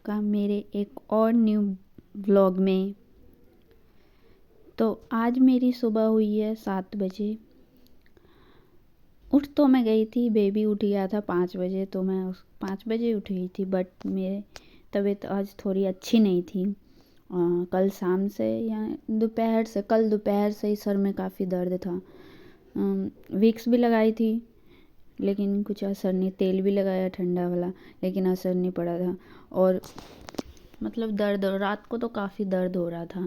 आपका मेरे एक और न्यू व्लॉग में। तो आज मेरी सुबह हुई है 7 बजे। उठ तो मैं गई थी, बेबी उठ गया था 5 बजे, तो मैं 5 बजे उठ गई थी। बट मेरी तबीयत आज थोड़ी अच्छी नहीं थी। कल शाम से या कल दोपहर से ही सर में काफ़ी दर्द था। विक्स भी लगाई थी लेकिन कुछ असर नहीं, तेल भी लगाया ठंडा वाला लेकिन असर नहीं पड़ा था। और मतलब दर्द, रात को तो काफ़ी दर्द हो रहा था।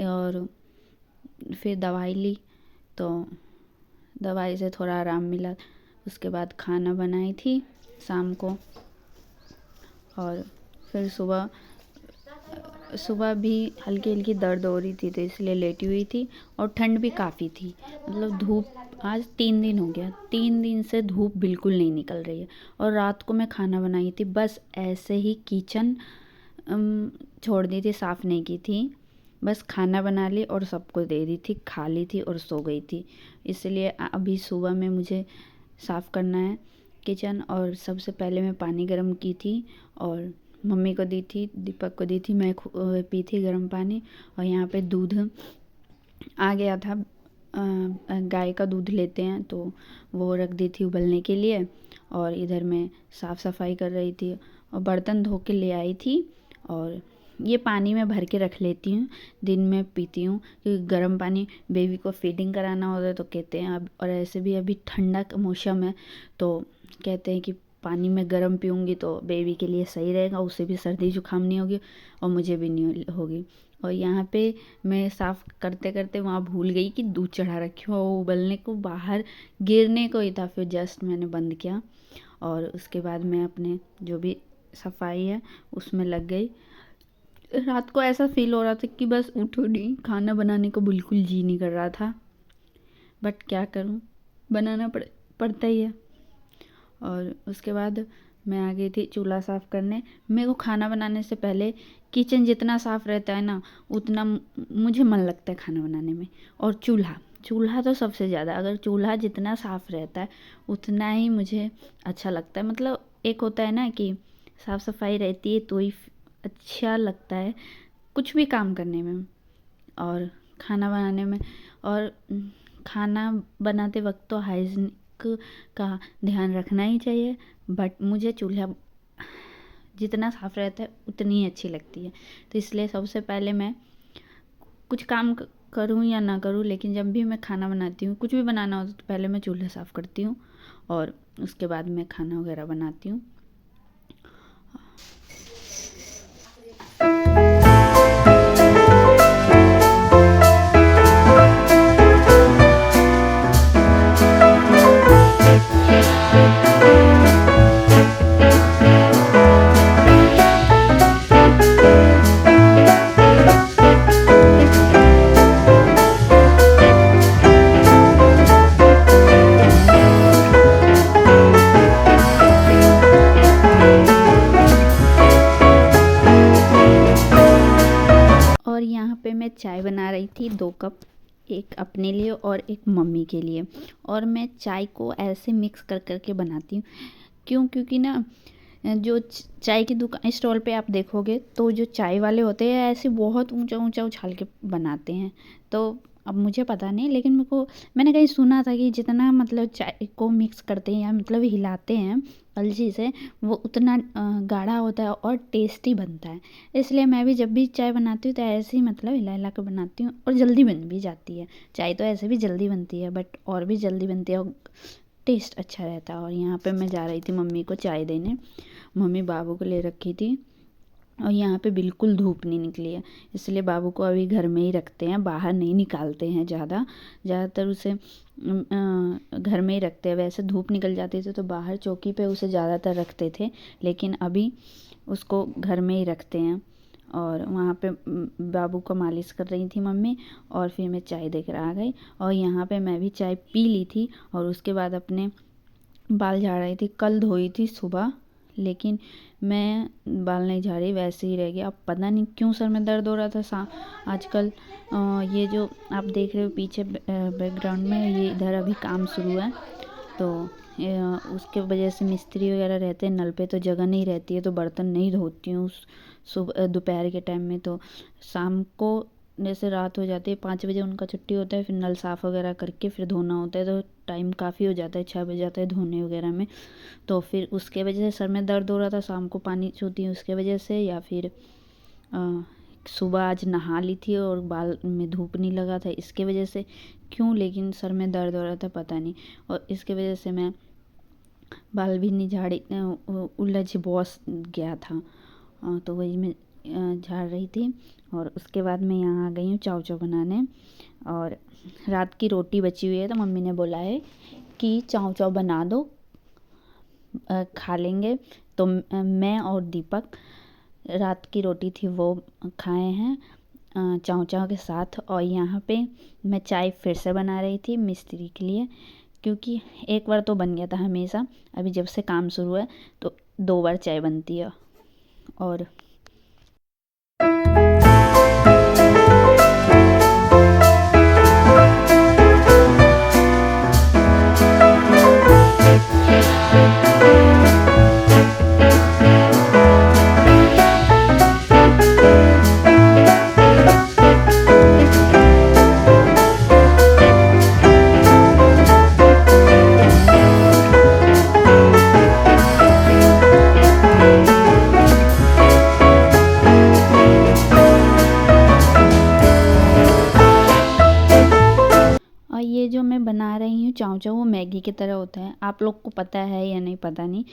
और फिर दवाई ली तो दवाई से थोड़ा आराम मिला। उसके बाद खाना बनाई थी शाम को, और फिर सुबह भी हल्की हल्की दर्द हो रही थी तो इसलिए लेटी हुई थी। और ठंड भी काफ़ी थी, मतलब धूप आज 3 दिन हो गया, 3 दिन से धूप बिल्कुल नहीं निकल रही है। और रात को मैं खाना बनाई थी, बस ऐसे ही किचन छोड़ दी थी, साफ़ नहीं की थी, बस खाना बना ली और सबको दे दी थी, खा ली थी और सो गई थी। इसलिए अभी सुबह में मुझे साफ़ करना है किचन। और सबसे पहले मैं पानी गर्म की थी और मम्मी को दी थी, दीपक को दी थी, मैं पी थी गर्म पानी। और यहाँ पे दूध आ गया था, गाय का दूध लेते हैं तो वो रख दी थी उबलने के लिए। और इधर मैं साफ़ सफाई कर रही थी और बर्तन धो के ले आई थी। और ये पानी मैं भर के रख लेती हूँ, दिन में पीती हूँ, क्योंकि गर्म पानी बेबी को फीडिंग कराना होता है तो कहते हैं अब, और ऐसे भी अभी ठंडा का मौसम है तो कहते हैं कि पानी में गर्म पीऊँगी तो बेबी के लिए सही रहेगा, उसे भी सर्दी जुकाम नहीं होगी और मुझे भी नहीं होगी। और यहाँ पे मैं साफ़ करते करते वहाँ भूल गई कि दूध चढ़ा रखी हूँ, और उबलने को बाहर गिरने को ही था, फिर जस्ट मैंने बंद किया। और उसके बाद मैं अपने जो भी सफाई है उसमें लग गई। रात को ऐसा फील हो रहा था कि बस उठो नहीं, खाना बनाने को बिल्कुल जी नहीं कर रहा था, बट क्या करूँ, बनाना पड़ता ही है। और उसके बाद मैं आ गई थी चूल्हा साफ़ करने। मेरे को खाना बनाने से पहले किचन जितना साफ़ रहता है ना, उतना मुझे मन लगता है खाना बनाने में। और चूल्हा तो सबसे ज़्यादा, अगर चूल्हा जितना साफ़ रहता है उतना ही मुझे अच्छा लगता है। मतलब एक होता है ना कि साफ़ सफाई रहती है तो ही अच्छा लगता है कुछ भी काम करने में और खाना बनाने में। और खाना बनाते वक्त तो हाइजीनिक का ध्यान रखना ही चाहिए, बट मुझे चूल्हा जितना साफ़ रहता है उतनी ही अच्छी लगती है। तो इसलिए सबसे पहले मैं कुछ काम करूँ या ना करूँ, लेकिन जब भी मैं खाना बनाती हूँ, कुछ भी बनाना होता है तो पहले मैं चूल्हा साफ़ करती हूँ और उसके बाद मैं खाना वगैरह बनाती हूँ। और यहाँ पे मैं चाय बना रही थी 2 कप, एक अपने लिए और एक मम्मी के लिए। और मैं चाय को ऐसे मिक्स कर कर के बनाती हूँ, क्योंकि ना जो चाय की दुकान स्टॉल पे आप देखोगे तो जो चाय वाले होते हैं ऐसे बहुत ऊंचा ऊंचा उछाल के बनाते हैं। तो अब मुझे पता नहीं, लेकिन मैंने कहीं सुना था कि जितना मतलब चाय को मिक्स करते हैं या मतलब हिलाते हैं अलसी से, वो उतना गाढ़ा होता है और टेस्टी बनता है। इसलिए मैं भी जब भी चाय बनाती हूँ तो ऐसे ही मतलब हिला हिला कर बनाती हूँ, और जल्दी बन भी जाती है। चाय तो ऐसे भी जल्दी बनती है, बट और भी जल्दी बनती है और टेस्ट अच्छा रहता है। और यहाँ पे मैं जा रही थी मम्मी को चाय देने, मम्मी बाबू को ले रखी थी। और यहाँ पे बिल्कुल धूप नहीं निकली है, इसलिए बाबू को अभी घर में ही रखते हैं, बाहर नहीं निकालते हैं ज़्यादातर उसे घर में ही रखते हैं। वैसे धूप निकल जाती थी तो बाहर चौकी पे उसे ज़्यादातर रखते थे, लेकिन अभी उसको घर में ही रखते हैं। और वहाँ पे बाबू को मालिश कर रही थी मम्मी, और फिर मैं चाय देकर आ गई। और यहाँ पे मैं भी चाय पी ली थी और उसके बाद अपने बाल झाड़ रही थी। कल धोई थी सुबह, लेकिन मैं बाल नहीं झाड़ी, वैसे ही रह गया। अब पता नहीं क्यों सर में दर्द हो रहा था आजकल। ये जो आप देख रहे हो पीछे बैकग्राउंड में, ये इधर अभी काम शुरू है तो उसके वजह से मिस्त्री वगैरह रहते हैं नल पे, तो जगह नहीं रहती है, तो बर्तन नहीं धोती हूँ सुबह दोपहर के टाइम में। तो शाम को जैसे रात हो जाती है 5 बजे उनका छुट्टी होता है, फिर नल साफ़ वगैरह करके फिर धोना होता है, तो टाइम काफ़ी हो जाता है, 6 बज जाता है धोने वगैरह में। तो फिर उसके वजह से सर में दर्द हो रहा था, शाम को पानी छूती हूँ उसके वजह से, या फिर सुबह आज नहा ली थी और बाल में धूप नहीं लगा था इसके वजह से, क्यों लेकिन सर में दर्द हो रहा था पता नहीं, और इसके वजह से मैं बाल भी नहीं झाड़ी, उलझ बहुत गया था। तो वही मैं झाड़ रही थी, और उसके बाद मैं यहाँ आ गई हूँ चाव चाव बनाने। और रात की रोटी बची हुई है, तो मम्मी ने बोला है कि चाव चाव बना दो, खा लेंगे। तो मैं और दीपक रात की रोटी थी वो खाए हैं चाव चाव के साथ। और यहाँ पे मैं चाय फिर से बना रही थी मिस्त्री के लिए, क्योंकि एक बार तो बन गया था हमेशा, अभी जब से काम शुरू है तो 2 बार चाय बनती है। और ये जो मैं बना रही हूँ चाव चाव वो मैगी की तरह होता है, आप लोग को पता है या नहीं पता नहीं,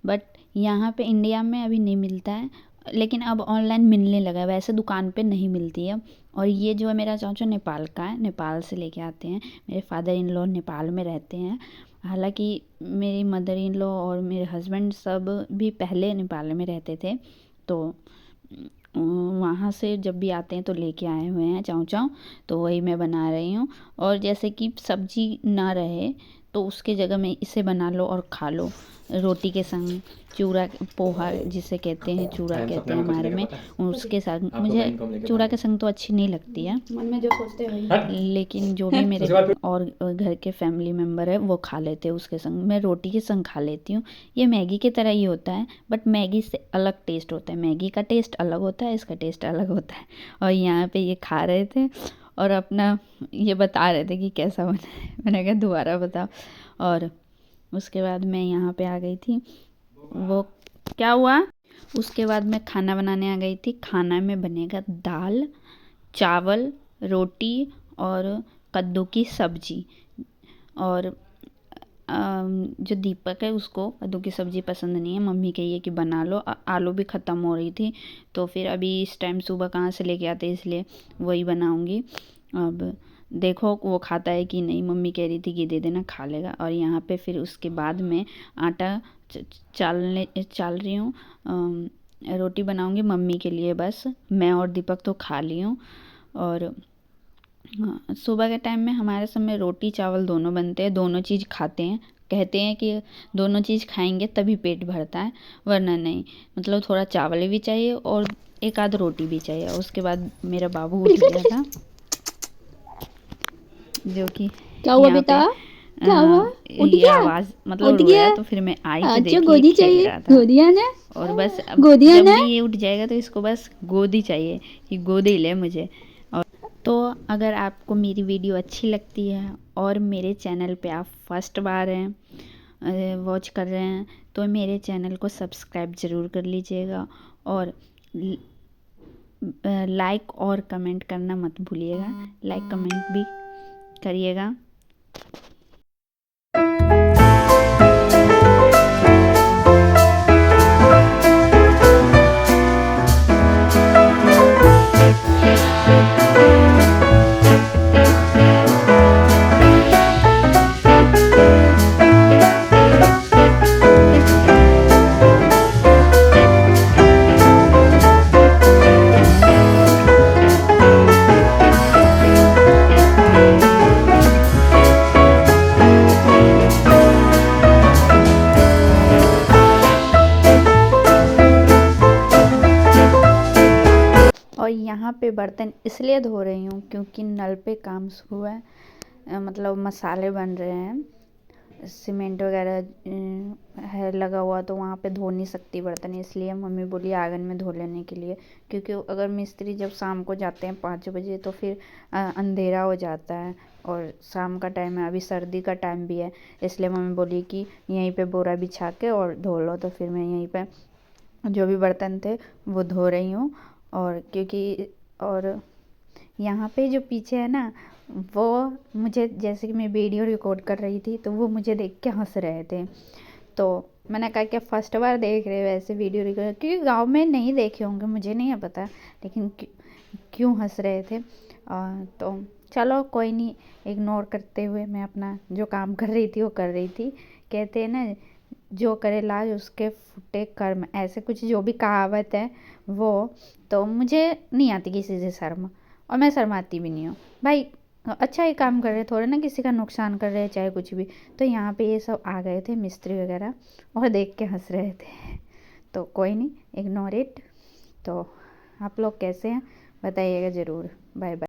बट यहाँ पे इंडिया में अभी नहीं मिलता है, लेकिन अब ऑनलाइन मिलने लगा है, वैसे दुकान पे नहीं मिलती है। और ये जो है मेरा चाव चाव नेपाल का है, नेपाल से लेके आते हैं, मेरे फादर इन लॉ नेपाल में रहते हैं। हालांकि मेरी मदर इन लॉ और मेरे हस्बैंड सब भी पहले नेपाल में रहते थे, तो वहाँ से जब भी आते हैं तो लेके आए हुए हैं चाव चाव, तो वही मैं बना रही हूँ। और जैसे कि सब्जी ना रहे तो उसके जगह में इसे बना लो और खा लो रोटी के संग, चूड़ा पोहा जिसे कहते हैं, चूड़ा कहते हैं हमारे में, उसके साथ। मुझे चूड़ा के संग तो अच्छी नहीं लगती है, मन में जो सोचते हैं, लेकिन जो भी मेरे और घर के फैमिली मेम्बर है वो खा लेते हैं उसके संग, मैं रोटी के संग खा लेती हूँ। ये मैगी की तरह ही होता है, बट मैगी से अलग टेस्ट होता है, मैगी का टेस्ट अलग होता है, इसका टेस्ट अलग होता है। और यहाँ पे ये खा रहे थे और अपना ये बता रहे थे कि कैसा बना है, मैंने कहा दोबारा बताओ। और उसके बाद मैं यहाँ पे आ गई थी, वो क्या हुआ, उसके बाद मैं खाना बनाने आ गई थी। खाना में बनेगा दाल, चावल, रोटी और कद्दू की सब्जी। और जो दीपक है उसको कद्दू की सब्ज़ी पसंद नहीं है, मम्मी कही है कि बना लो, आलू भी ख़त्म हो रही थी, तो फिर अभी इस टाइम सुबह कहाँ से लेके आते, इसलिए वही बनाऊंगी। अब देखो वो खाता है कि नहीं, मम्मी कह रही थी कि दे देना, खा लेगा। और यहाँ पे फिर उसके बाद मैं आटा चाल रही हूँ, रोटी बनाऊंगी मम्मी के लिए, बस मैं और दीपक तो खा ली हूँ। और सुबह के टाइम में हमारे सब में रोटी चावल दोनों बनते हैं, दोनों चीज़ खाते हैं, कहते हैं कि दोनों चीज़ खाएंगे तभी पेट भरता है, वरना नहीं। मतलब थोड़ा चावल भी चाहिए और एक आध रोटी भी चाहिए। उसके बाद मेरा बाबू उठ गया था, जो कि क्या हुआ बेटा, क्या हुआ, उठ ये गया, आवाज़ मतलब उठ रोया, गया। तो फिर मैं आई तो अच्छा देखी गोदी खेल चाहिए, रहा था। गोदिया ना, और बस अब गोदिया जब ना। भी ये उठ जाएगा तो इसको बस गोदी चाहिए कि गोदी ले मुझे। और तो अगर आपको मेरी वीडियो अच्छी लगती है और मेरे चैनल पे आप फर्स्ट बार हैं वॉच कर रहे हैं, तो मेरे चैनल को सब्सक्राइब ज़रूर कर लीजिएगा, और लाइक और कमेंट करना मत भूलिएगा, लाइक कमेंट भी करिएगा। और यहाँ पे बर्तन इसलिए धो रही हूँ क्योंकि नल पे काम शुरू है, मतलब मसाले बन रहे हैं, सीमेंट वगैरह है लगा हुआ, तो वहाँ पे धो नहीं सकती बर्तन, इसलिए मम्मी बोली आंगन में धो लेने के लिए। क्योंकि अगर मिस्त्री जब शाम को जाते हैं 5 बजे तो फिर अंधेरा हो जाता है और शाम का टाइम है, अभी सर्दी का टाइम भी है, इसलिए मम्मी बोली कि यहीं पे बोरा बिछा के और धो लो। तो फिर मैं यहीं पे जो भी बर्तन थे वो धो रही हूँ। और क्योंकि और यहाँ पे जो पीछे है ना, वो मुझे, जैसे कि मैं वीडियो रिकॉर्ड कर रही थी तो वो मुझे देख के हंस रहे थे। तो मैंने कहा कि फर्स्ट बार देख रहे हो ऐसे वीडियो रिकॉर्ड, क्योंकि गांव में नहीं देखे होंगे, मुझे नहीं है पता, लेकिन क्यों हंस रहे थे। तो चलो कोई नहीं, इग्नोर करते हुए मैं अपना जो काम कर रही थी वो कर रही थी। कहते हैं ना, जो करे लाज उसके फूटे कर्म, ऐसे कुछ जो भी कहावत है वो। तो मुझे नहीं आती किसी से शर्म, और मैं शर्माती भी नहीं हूँ भाई। अच्छा ही काम कर रहे, थोड़े ना किसी का नुकसान कर रहे हैं, चाहे कुछ भी। तो यहाँ पे ये सब आ गए थे मिस्त्री वगैरह और देख के हंस रहे थे। तो कोई नहीं, इग्नोर इट। तो आप लोग कैसे हैं बताइएगा ज़रूर। Bye bye.